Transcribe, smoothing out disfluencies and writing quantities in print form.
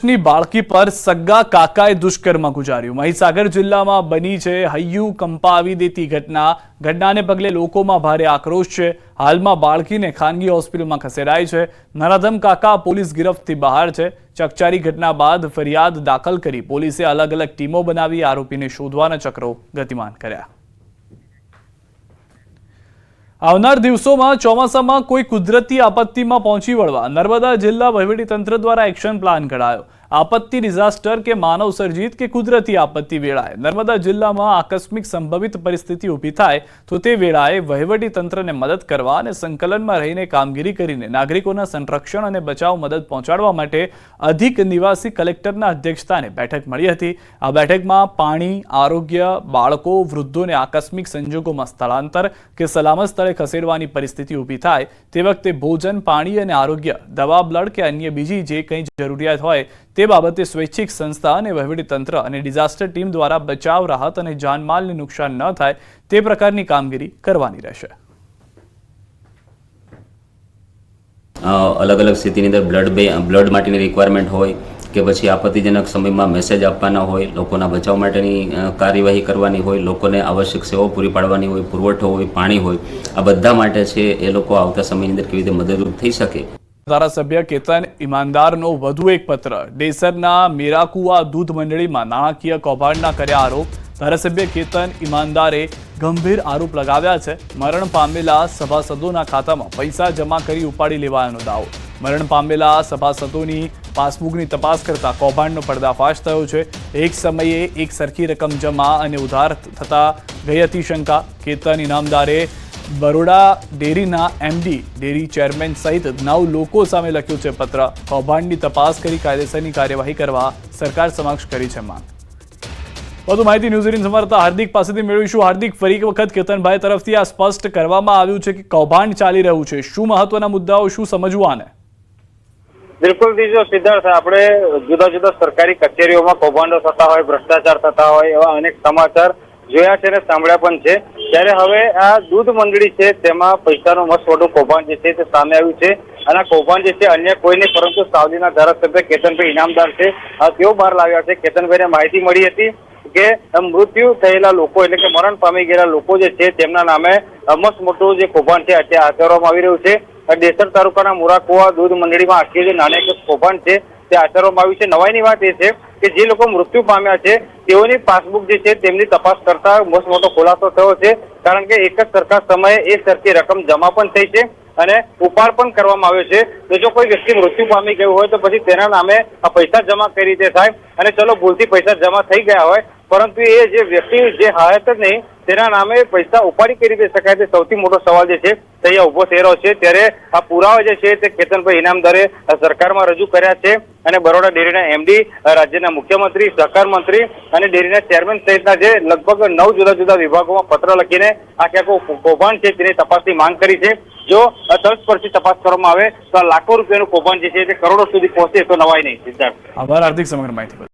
વર્ષની બાળકી પર સગ્ગા કાકાએ દુષ્કર્મ ગુજાર્યું। મહીસાગર જિલ્લામાં બની છે હૈયું કંપાવી દેતી ઘટનાને પગલે લોકોમાં ભારે આક્રોશ છે। હાલમાં બાળકીને ખાનગી હોસ્પિટલમાં ખસેડાઈ છે। નરાધમ કાકા પોલીસ ગિરફથી બહાર છે। ચકચારી ઘટના બાદ ફરિયાદ દાખલ કરી પોલીસે અલગ અલગ ટીમો બનાવી આરોપીને શોધવાના ચક્રો ગતિમાન કર્યા। આવનાર દિવસોમાં ચોમાસામાં કોઈ કુદરતી આપત્તિમાં પહોંચી વળવા નર્મદા જિલ્લા વહીવટીતંત્ર દ્વારા એક્શન પ્લાન ઘડાયો। આપત્તિ ડિઝાસ્ટર કે માનવ સર્જિત કે કુદરતી આપત્તિ વેળાએ નર્મદા જિલ્લામાં આકસ્મિક સંભવિત પરિસ્થિતિ ઊભી થાય તો તે વેળાએ વહીવટીતંત્રને મદદ કરવા અને સંકલનમાં રહીને કામગીરી કરીને નાગરિકોના સંરક્ષણ અને બચાવ મદદ પહોંચાડવા માટે અધિક નિવાસી કલેક્ટરના અધ્યક્ષસ્થાને બેઠક મળી હતી। આ બેઠકમાં પાણી, આરોગ્ય, બાળકો, વૃદ્ધોને આકસ્મિક સંજોગોમાં સ્થળાંતર કે સલામત સ્થળે ખસેડવાની પરિસ્થિતિ ઊભી થાય તે વખતે ભોજન, પાણી અને આરોગ્ય, દવા, બ્લડ કે અન્ય બીજી જે કંઈ જરૂરિયાત હોય તે બાબતે સ્વૈચ્છિક સંસ્થા અને વહીવટીતંત્ર અને ડિઝાસ્ટર ટીમ દ્વારા બચાવ, રાહત અને જાનમાલને નુકસાન ન થાય તે પ્રકારની કામગીરી કરવાની રહેશે। અલગ અલગ સ્થિતિની અંદર બ્લડ માટેની રિક્વાયરમેન્ટ હોય કે પછી આપત્તિજનક સમયમાં મેસેજ આપવાના હોય, લોકોના બચાવ માટેની કાર્યવાહી કરવાની હોય, લોકોને આવશ્યક સેવાઓ પૂરી પાડવાની હોય, પુરવઠો હોય, પાણી હોય, આ બધા માટે છે એ લોકો આવતા સમયની અંદર કેવી રીતે મદદરૂપ થઈ શકે। ધારાસભ્ય કેતન ઈમાનદારનો વધુ એક પત્ર। ડેસરના મેરાકુવા દૂધ મંડળીમાં નાણાકીય કૌભાંડના કર્યા આરોપ। ધારાસભ્ય કેતન ઈમાનદારે ગંભીર આરોપ લગાવ્યા છે। મરણ પામેલા સભાસદોના ખાતામાં પૈસા જમા કરી ઉપાડી લેવાનો દાવો। મરણ પામેલા સભાસદોની પાસબુકની તપાસ કરતા કૌભાંડનો પર્દાફાશ થયો છે। એક સમયે એક સરખી રકમ જમા અને ઉધાર થતા ગઈ હતી શંકા। કેતન ઈનામદારે બરોડા ડેરીના એમડી, ડેરી ચેરમેન સહિત 9 લોકો સામે લખ્યું છે પત્ર। કૌભાંડની તપાસ કરી કાયદેસરની કાર્યવાહી કરવા સરકાર સમક્ષ કરી છે માંગ। વધુ માહિતી ન્યૂઝ 18 સંવાદદાતા હાર્દિક પાસેથી મેળવીશું। હાર્દિક, ફરી એક વખત કેતનભાઈ તરફથી આ સ્પષ્ટ કરવામાં આવ્યું છે કે કૌભાંડ ચાલી રહ્યું છે। શું મહત્વના મુદ્દાઓ, શું સમજવું આને? બિલકુલ દીજો સિદ્ધાર્થ, આપણે જુદા જુદા સરકારી કચેરીઓમાં કૌભાંડો થતા હોય, ભ્રષ્ટાચાર થતા હોય એવા અનેક સમાચાર જોયા છે અને સાંભળ્યા પણ છે। ત્યારે હવે આ દૂધ મંડળી છે તેમાં પૈસાનું મસમોટું કૌભાંડ જે છે તે સામે આવ્યું છે અને આ કૌભાંડ જે છે અન્ય કોઈ નહીં પરંતુ સાવલીના ધારાસભ્ય કેતનભાઈ ઈનામદાર છે તેઓ બહાર લાવ્યા છે। કેતનભાઈને માહિતી મળી હતી કે મૃત્યુ થયેલા લોકો એટલે કે મરણ પામી ગયેલા લોકો જે છે તેમના નામે મસમોટું જે કૌભાંડ છે તે આચરવામાં આવી રહ્યું છે। ડેસર તાલુકાના મુરાકુવા દૂધ મંડળીમાં આખી જે નાણાકીય કૌભાંડ છે તે આચરવામાં આવ્યું છે। નવાઈની વાત એ છે કે જે લોકો મૃત્યુ પામ્યા છે તેઓની પાસબુક જે છે તેમની તપાસ કરતા મોટો ખુલાસો થયો છે, કારણ કે એક જ સરખા સમયે એક સરખી રકમ જમા પણ થઈ છે અને ઉપાડ પણ કરવામાં આવ્યો છે। તો જો કોઈ વ્યક્તિ મૃત્યુ પામી ગયું હોય તો પછી તેના નામે આ પૈસા જમા કઈ રીતે થાય? અને ચલો ભૂલથી પૈસા જમા થઈ ગયા હોય પરંતુ એ જે વ્યક્તિ જે હાયત જ નહીં તેના નામે પૈસા ઉપાડી કઈ રીતે શકાય તે સૌથી મોટો સવાલ જે છે તે અહીંયા ઉભો થઈ રહ્યો છે। ત્યારે આ પુરાવા જે છે તે કેતનભાઈ ઈનામદારે સરકારમાં રજૂ કર્યા છે અને બરોડા ડેરીના એમડી, રાજ્યના મુખ્યમંત્રી, સહકાર મંત્રી અને ડેરીના ચેરમેન સહિતના જે લગભગ 9 જુદા જુદા વિભાગોમાં પત્ર લખીને આખું કૌભાંડ છે તેની તપાસની માંગ કરી છે। જો તલસ્પર્શી તપાસ કરવામાં આવે તો લાખો રૂપિયાનું કૌભાંડ જે છે તે કરોડો સુધી પહોંચે તો નવાઈ નહીં। સિદ્ધાર્થ, આભાર હાર્દિક સમગ્ર માહિતી।